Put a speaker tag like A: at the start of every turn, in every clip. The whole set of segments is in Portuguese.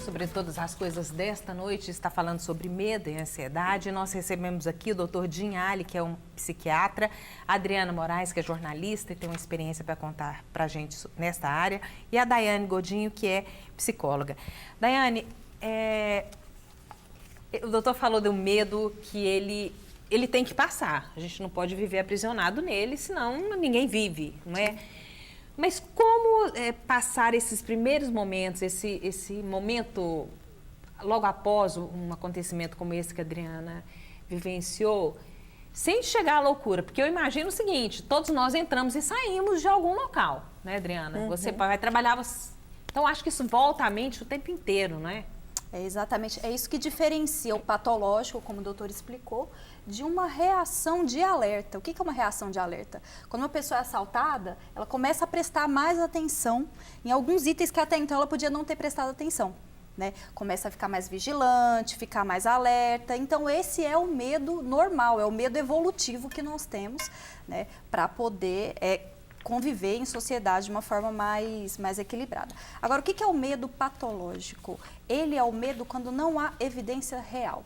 A: sobre todas as coisas desta noite está falando sobre medo e ansiedade. Nós recebemos aqui o Dr. Jim Ali, que é um psiquiatra, a Adriana Moraes, que é jornalista e tem uma experiência para contar para a gente nesta área, e a Daiane Godinho, que é psicóloga. Daiane, o doutor falou do medo que ele tem que passar. A gente não pode viver aprisionado nele, senão ninguém vive, não é? Mas como passar esses primeiros momentos, esse momento logo após um acontecimento como esse que a Adriana vivenciou, sem chegar à loucura? Porque eu imagino o seguinte, todos nós entramos e saímos de algum local, né, Adriana?
B: Uhum.
A: Você vai trabalhar, então acho que isso volta à mente o tempo inteiro, não é?
B: É exatamente, é isso que diferencia o patológico, como o doutor explicou, de uma reação de alerta. O que é uma reação de alerta? Quando uma pessoa é assaltada, ela começa a prestar mais atenção em alguns itens que até então ela podia não ter prestado atenção, né? Começa a ficar mais vigilante, ficar mais alerta. Então esse é o medo normal, é o medo evolutivo que nós temos, né, para poder conviver em sociedade de uma forma mais equilibrada. Agora, o que é o medo patológico? Ele é o medo quando não há evidência real.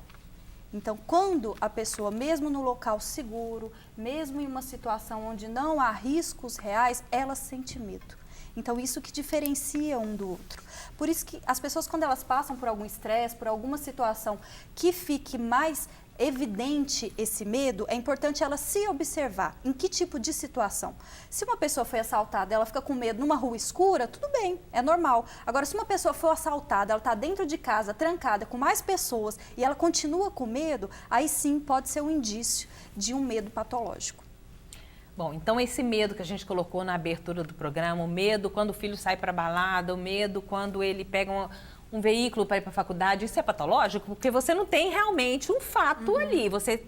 B: Então, quando a pessoa, mesmo no local seguro, mesmo em uma situação onde não há riscos reais, ela sente medo. Então, isso que diferencia um do outro. Por isso que as pessoas, quando elas passam por algum estresse, por alguma situação que fique mais evidente esse medo, é importante ela se observar em que tipo de situação. Se uma pessoa foi assaltada, ela fica com medo numa rua escura, tudo bem, é normal. Agora, se uma pessoa foi assaltada, ela está dentro de casa, trancada, com mais pessoas, e ela continua com medo, aí sim pode ser um indício de um medo patológico.
A: Bom, então esse medo que a gente colocou na abertura do programa, o medo quando o filho sai para balada, o medo quando ele pega um veículo para ir para a faculdade, isso é patológico? Porque você não tem realmente um fato ali, você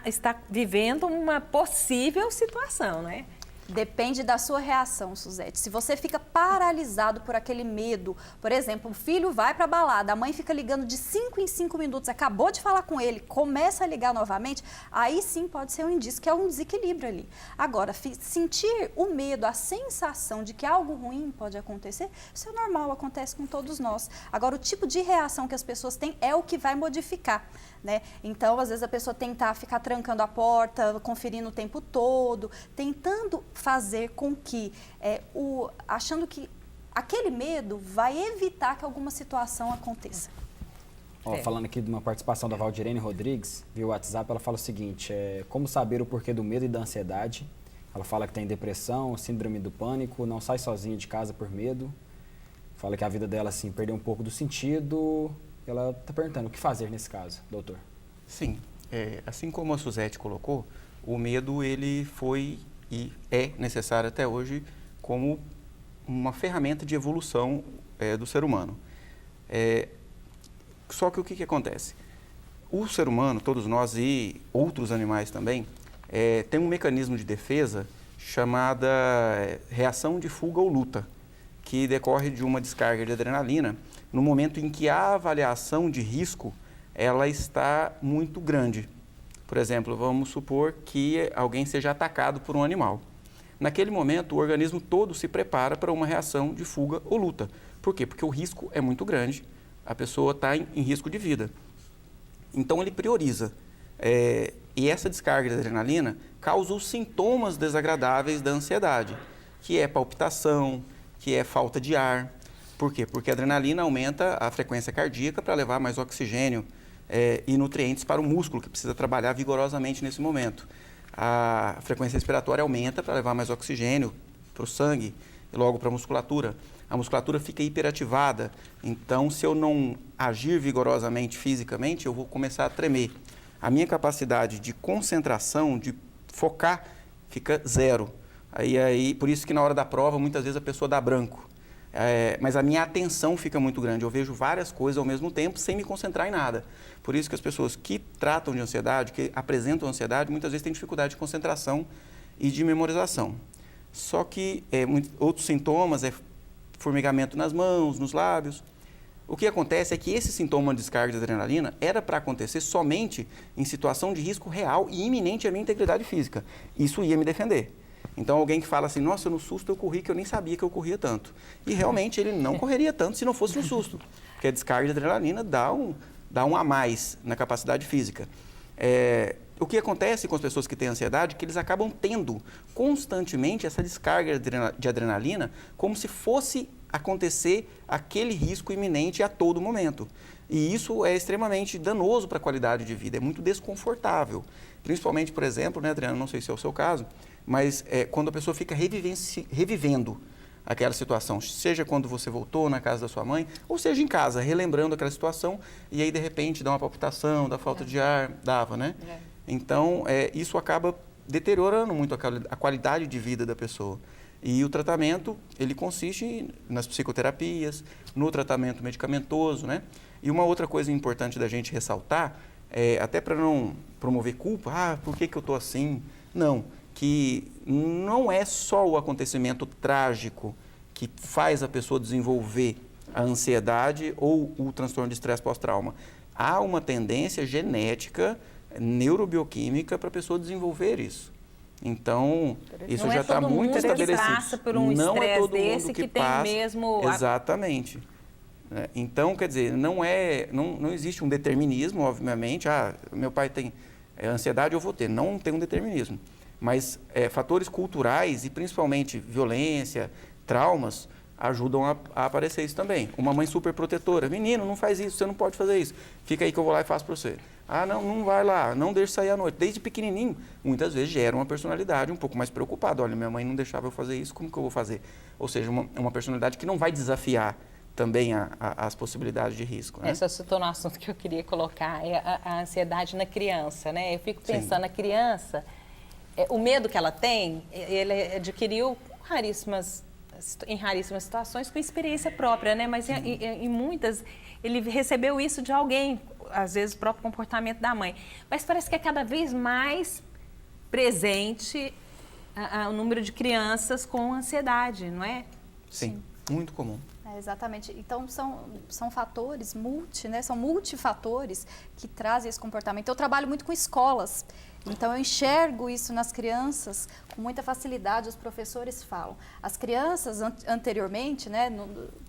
A: está vivendo uma possível situação, né?
B: Depende da sua reação, Suzete. Se você fica paralisado por aquele medo, por exemplo, o filho vai para a balada, a mãe fica ligando de 5 em 5 minutos, acabou de falar com ele, começa a ligar novamente, aí sim pode ser um indício que é um desequilíbrio ali. Agora, sentir o medo, a sensação de que algo ruim pode acontecer, isso é normal, acontece com todos nós. Agora, o tipo de reação que as pessoas têm é o que vai modificar, né? Então, às vezes a pessoa tentar ficar trancando a porta, conferindo o tempo todo, tentando fazer com que, achando que aquele medo vai evitar que alguma situação aconteça.
C: Falando aqui de uma participação da Valdirene Rodrigues, via WhatsApp, ela fala o seguinte, como saber o porquê do medo e da ansiedade? Ela fala que tem depressão, síndrome do pânico, não sai sozinha de casa por medo. Fala que a vida dela, assim, perdeu um pouco do sentido. Ela está perguntando o que fazer nesse caso, doutor.
D: Sim, assim como a Suzete colocou, o medo ele foi e é necessário até hoje como uma ferramenta de evolução do ser humano. Só que o que acontece? O ser humano, todos nós e outros animais também, tem um mecanismo de defesa chamada reação de fuga ou luta, que decorre de uma descarga de adrenalina no momento em que a avaliação de risco ela está muito grande. Por exemplo, vamos supor que alguém seja atacado por um animal. Naquele momento, o organismo todo se prepara para uma reação de fuga ou luta. Por quê? Porque o risco é muito grande, a pessoa está em risco de vida. Então, ele prioriza. E essa descarga de adrenalina causa os sintomas desagradáveis da ansiedade, que é palpitação, que é falta de ar. Por quê? Porque a adrenalina aumenta a frequência cardíaca para levar mais oxigênio e nutrientes para o músculo, que precisa trabalhar vigorosamente nesse momento. A frequência respiratória aumenta para levar mais oxigênio para o sangue e logo para a musculatura. A musculatura fica hiperativada, então se eu não agir vigorosamente fisicamente, eu vou começar a tremer. A minha capacidade de concentração, de focar, fica zero. Por isso que na hora da prova, muitas vezes a pessoa dá branco. Mas a minha atenção fica muito grande, eu vejo várias coisas ao mesmo tempo sem me concentrar em nada. Por isso que as pessoas que tratam de ansiedade, que apresentam ansiedade, muitas vezes têm dificuldade de concentração e de memorização. Só que outros sintomas formigamento nas mãos, nos lábios. O que acontece é que esse sintoma de descarga de adrenalina era para acontecer somente em situação de risco real e iminente à minha integridade física. Isso ia me defender. Então, alguém que fala assim, nossa, no susto eu corri que eu nem sabia que eu corria tanto. E realmente ele não correria tanto se não fosse no susto. Porque a descarga de adrenalina dá um a mais na capacidade física. O que acontece com as pessoas que têm ansiedade é que eles acabam tendo constantemente essa descarga de adrenalina como se fosse acontecer aquele risco iminente a todo momento. E isso é extremamente danoso para a qualidade de vida, é muito desconfortável. Principalmente, por exemplo, né, Adriana, não sei se é o seu caso, mas quando a pessoa fica revivendo aquela situação, seja quando você voltou na casa da sua mãe, ou seja em casa, relembrando aquela situação, e aí de repente dá uma palpitação, dá falta de ar, dava, né? Então, isso acaba deteriorando muito a qualidade de vida da pessoa. E o tratamento, ele consiste nas psicoterapias, no tratamento medicamentoso, né? E uma outra coisa importante da gente ressaltar, até para não promover culpa, por que eu estou assim? Não, que não é só o acontecimento trágico que faz a pessoa desenvolver a ansiedade ou o transtorno de estresse pós-trauma. Há uma tendência genética, neurobioquímica, para a pessoa desenvolver isso. Então, isso já está muito estabelecido.
A: Não é todo mundo que passa por um estresse desse que tem mesmo...
D: Exatamente. Então, quer dizer, não existe um determinismo, obviamente. Meu pai tem ansiedade, eu vou ter. Não tem um determinismo. Mas fatores culturais e principalmente violência, traumas, ajudam a aparecer isso também. Uma mãe super protetora. Menino, não faz isso, você não pode fazer isso. Fica aí que eu vou lá e faço para você. Não vai lá, não deixa sair à noite. Desde pequenininho, muitas vezes gera uma personalidade um pouco mais preocupada. Olha, minha mãe não deixava eu fazer isso, como que eu vou fazer? Ou seja, uma personalidade que não vai desafiar também as possibilidades de risco. Né?
A: Essa citou no assunto que eu queria colocar, a ansiedade na criança, né? Eu fico pensando, a criança, o medo que ela tem, ele adquiriu em raríssimas situações com experiência própria, né? Mas em muitas, ele recebeu isso de alguém, às vezes o próprio comportamento da mãe. Mas parece que é cada vez mais presente o número de crianças com ansiedade, não é?
D: Sim, muito comum.
B: Exatamente. Então, são fatores são multifatores que trazem esse comportamento. Eu trabalho muito com escolas, então eu enxergo isso nas crianças com muita facilidade. Os professores falam. As crianças, anteriormente, né,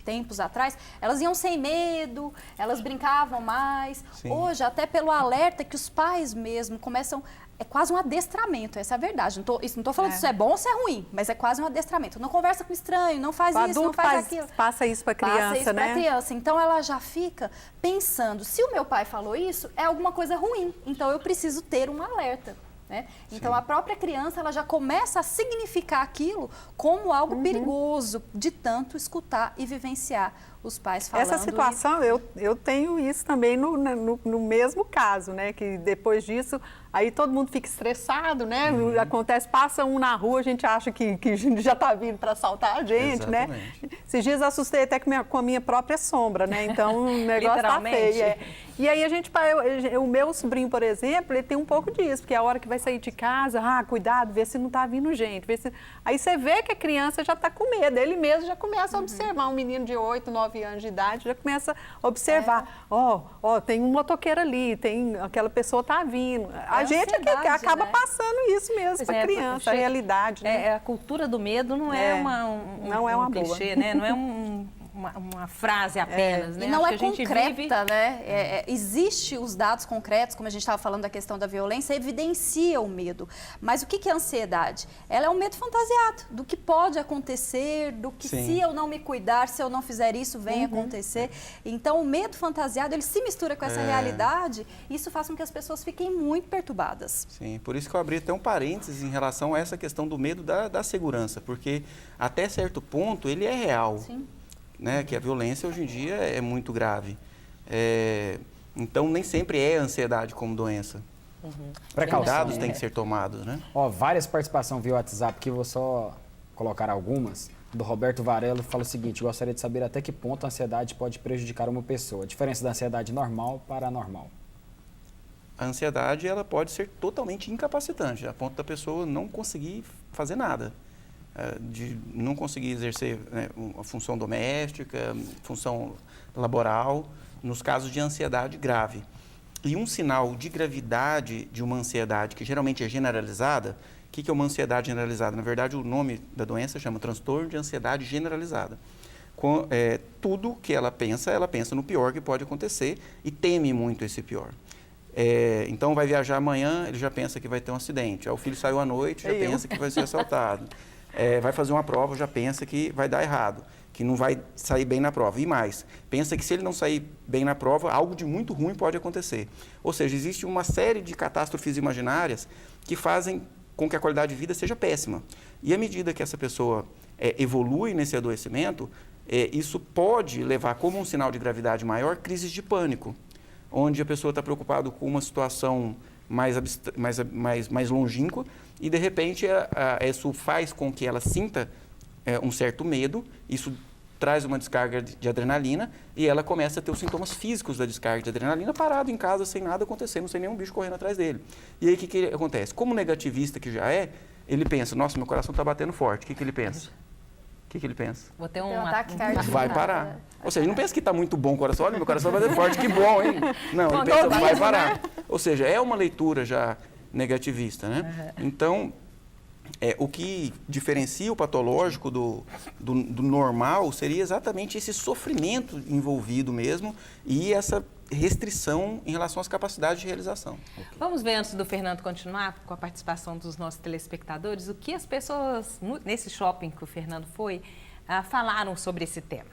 B: tempos atrás, elas iam sem medo, elas brincavam mais. Sim. Hoje, até pelo alerta que os pais mesmo começam... É quase um adestramento, essa é a verdade. Não estou falando se isso é bom ou se é ruim, mas é quase um adestramento. Não conversa com estranho, não faz isso, não faz aquilo.
E: Passa isso para a criança,
B: passa isso
E: né?
B: para a criança. Então, ela já fica pensando, se o meu pai falou isso, é alguma coisa ruim. Então, eu preciso ter um alerta. Né? Então, a própria criança ela já começa a significar aquilo como algo perigoso, de tanto escutar e vivenciar os pais falando.
E: Essa situação, eu tenho isso também no mesmo caso, né? Que depois disso, aí todo mundo fica estressado, né? Acontece, passa um na rua, a gente acha que já está vindo para assaltar a gente,
D: exatamente,
E: né? Esses dias assustei até com a minha própria sombra, né? Então, o negócio está feio. E aí o meu sobrinho, por exemplo, ele tem um pouco disso, porque a hora que vai sair de casa, cuidado, vê se não está vindo gente. Aí você vê que a criança já está com medo, ele mesmo já começa a observar, um menino de 8, 9 anos de idade, já começa a observar, tem um motoqueiro ali, aquela pessoa está vindo. A gente acaba passando isso mesmo para a criança, a realidade. Né?
A: A cultura do medo não é uma clichê, né? Não é uma frase apenas, né?
B: E não
A: Acho
B: é
A: que a gente
B: concreta,
A: vive...
B: né? Existe os dados concretos, como a gente estava falando da questão da violência, evidencia o medo. Mas o que é a ansiedade? Ela é um medo fantasiado do que pode acontecer, do que se eu não me cuidar, se eu não fizer isso, vem acontecer. Então, o medo fantasiado, ele se mistura com essa realidade e isso faz com que as pessoas fiquem muito perturbadas.
D: Sim, por isso que eu abri até um parênteses em relação a essa questão do medo da segurança, porque até certo ponto ele é real.
B: Sim.
D: Né, que a violência hoje em dia é muito grave. Então, nem sempre é ansiedade como doença. Cuidados têm que ser tomados, né?
C: Várias participações via WhatsApp, que vou só colocar algumas. Do Roberto Varelo fala o seguinte: gostaria de saber até que ponto a ansiedade pode prejudicar uma pessoa. A diferença da ansiedade normal para anormal.
D: A ansiedade ela pode ser totalmente incapacitante, a ponto da pessoa não conseguir fazer nada. De não conseguir exercer, né, uma função doméstica, função laboral, nos casos de ansiedade grave. E um sinal de gravidade de uma ansiedade que geralmente é generalizada, que é uma ansiedade generalizada? Na verdade, o nome da doença chama transtorno de ansiedade generalizada. Tudo que ela pensa no pior que pode acontecer e teme muito esse pior. Então, vai viajar amanhã, ele já pensa que vai ter um acidente. Aí, o filho saiu à noite, já pensa que vai ser assaltado. Vai fazer uma prova, já pensa que vai dar errado, que não vai sair bem na prova. E mais, pensa que se ele não sair bem na prova, algo de muito ruim pode acontecer. Ou seja, existe uma série de catástrofes imaginárias que fazem com que a qualidade de vida seja péssima. E à medida que essa pessoa evolui nesse adoecimento, isso pode levar, como um sinal de gravidade maior, crises de pânico, onde a pessoa está preocupada com uma situação mais longínqua e, de repente, isso faz com que ela sinta um certo medo, isso traz uma descarga de adrenalina e ela começa a ter os sintomas físicos da descarga de adrenalina parado em casa, sem nada acontecendo, sem nenhum bicho correndo atrás dele. E aí, o que acontece? Como negativista que já ele pensa, nossa, meu coração está batendo forte. O que ele pensa? O que ele pensa?
A: Vou ter
B: um ataque cardíaco.
D: Vai parar. Ou seja, não pensa que está muito bom o coração. Olha, meu coração vai bater forte, que bom, hein? Não, ele pensa, vai parar. Ou seja, é uma leitura já negativista, né? Então, o que diferencia o patológico do normal seria exatamente esse sofrimento envolvido mesmo e essa restrição em relação às capacidades de realização.
A: Vamos ver, antes do Fernando continuar com a participação dos nossos telespectadores, o que as pessoas, nesse shopping que o Fernando foi, falaram sobre esse tema.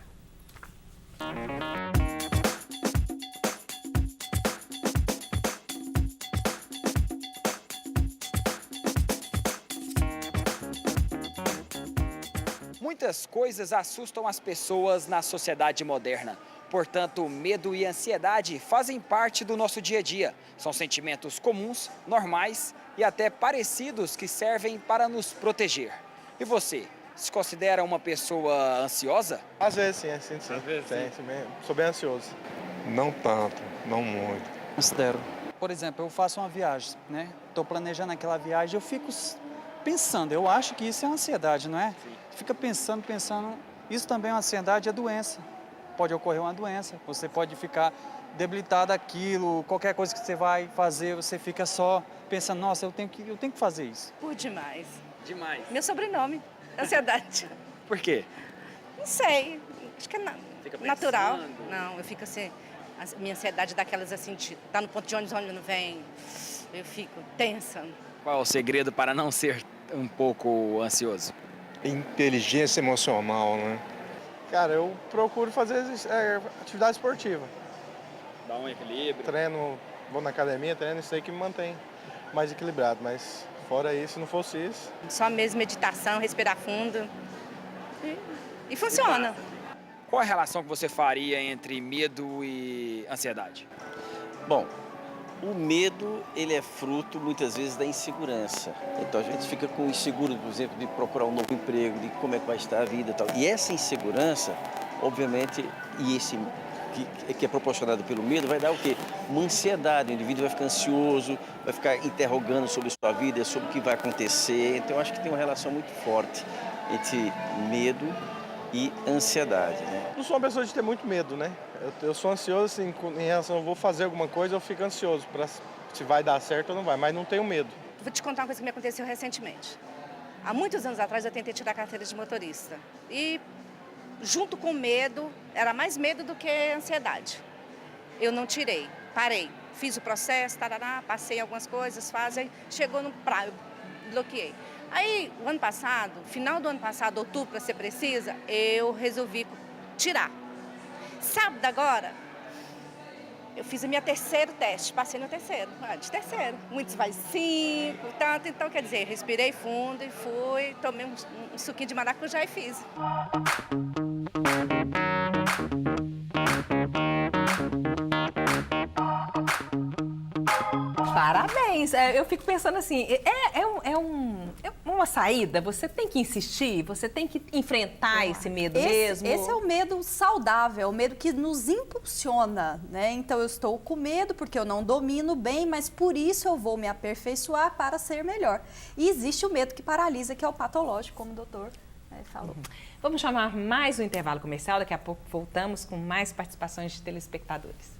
F: Muitas coisas assustam as pessoas na sociedade moderna. Portanto, medo e ansiedade fazem parte do nosso dia a dia. São sentimentos comuns, normais e até parecidos que servem para nos proteger. E você, se considera uma pessoa ansiosa?
G: Às vezes sim, assim sim. Às vezes, sim. Sou bem ansioso.
H: Não tanto, não muito.
I: Considero. Por exemplo, eu faço uma viagem, né? Estou planejando aquela viagem, eu fico pensando, eu acho que isso é ansiedade, não é? Sim. Fica pensando, isso também é uma ansiedade, é doença. Pode ocorrer uma doença, você pode ficar debilitado daquilo, qualquer coisa que você vai fazer, você fica só pensando, nossa, eu tenho que fazer isso.
J: Por demais.
F: Demais.
J: Meu sobrenome, ansiedade.
F: Por quê?
J: Não sei, acho que é natural.
F: Pensando.
J: Não, eu fico assim, minha ansiedade é daquelas assim, tá no ponto de ônibus não vem, eu fico tensa.
F: Qual é o segredo para não ser um pouco ansioso?
H: Inteligência emocional, né?
G: Cara, eu procuro fazer atividade esportiva.
F: Dá um equilíbrio.
G: Treino, vou na academia, treino, isso aí que me mantém mais equilibrado. Mas fora isso, se não fosse isso...
J: Só mesmo meditação, respirar fundo e funciona.
F: Qual a relação que você faria entre medo e ansiedade?
K: Bom, o medo, ele é fruto, muitas vezes, da insegurança. Então, a gente fica com inseguro, por exemplo, de procurar um novo emprego, de como é que vai estar a vida e tal. E essa insegurança, obviamente, e esse que é proporcionado pelo medo, vai dar o quê? Uma ansiedade. O indivíduo vai ficar ansioso, vai ficar interrogando sobre sua vida, sobre o que vai acontecer. Então, eu acho que tem uma relação muito forte entre medo e ansiedade, né?
G: Eu sou uma pessoa de ter muito medo, né? Eu sou ansioso, assim, em relação a vou fazer alguma coisa, eu fico ansioso para se vai dar certo ou não vai, mas não tenho medo.
J: Vou te contar uma coisa que me aconteceu recentemente. Há muitos anos atrás eu tentei tirar a carteira de motorista e junto com medo, era mais medo do que ansiedade. Eu não tirei, parei, fiz o processo, tarará, passei algumas coisas, chegou no prazo, bloqueei. Aí, o ano passado, final do ano passado, outubro, para ser precisa, eu resolvi tirar. Sábado agora, eu fiz a minha terceiro teste, passei no terceiro, de terceiro. Muitos vai 5, tanto, então quer dizer, respirei fundo e fui, tomei um suquinho de maracujá e fiz.
A: Parabéns! Eu fico pensando assim, é uma saída, você tem que insistir, você tem que enfrentar esse medo mesmo.
B: Esse é o medo saudável, é o medo que nos impulsiona, né? Então eu estou com medo porque eu não domino bem, mas por isso eu vou me aperfeiçoar para ser melhor. E existe o medo que paralisa, que é o patológico, como o doutor falou.
A: Vamos chamar mais um intervalo comercial, daqui a pouco voltamos com mais participações de telespectadores.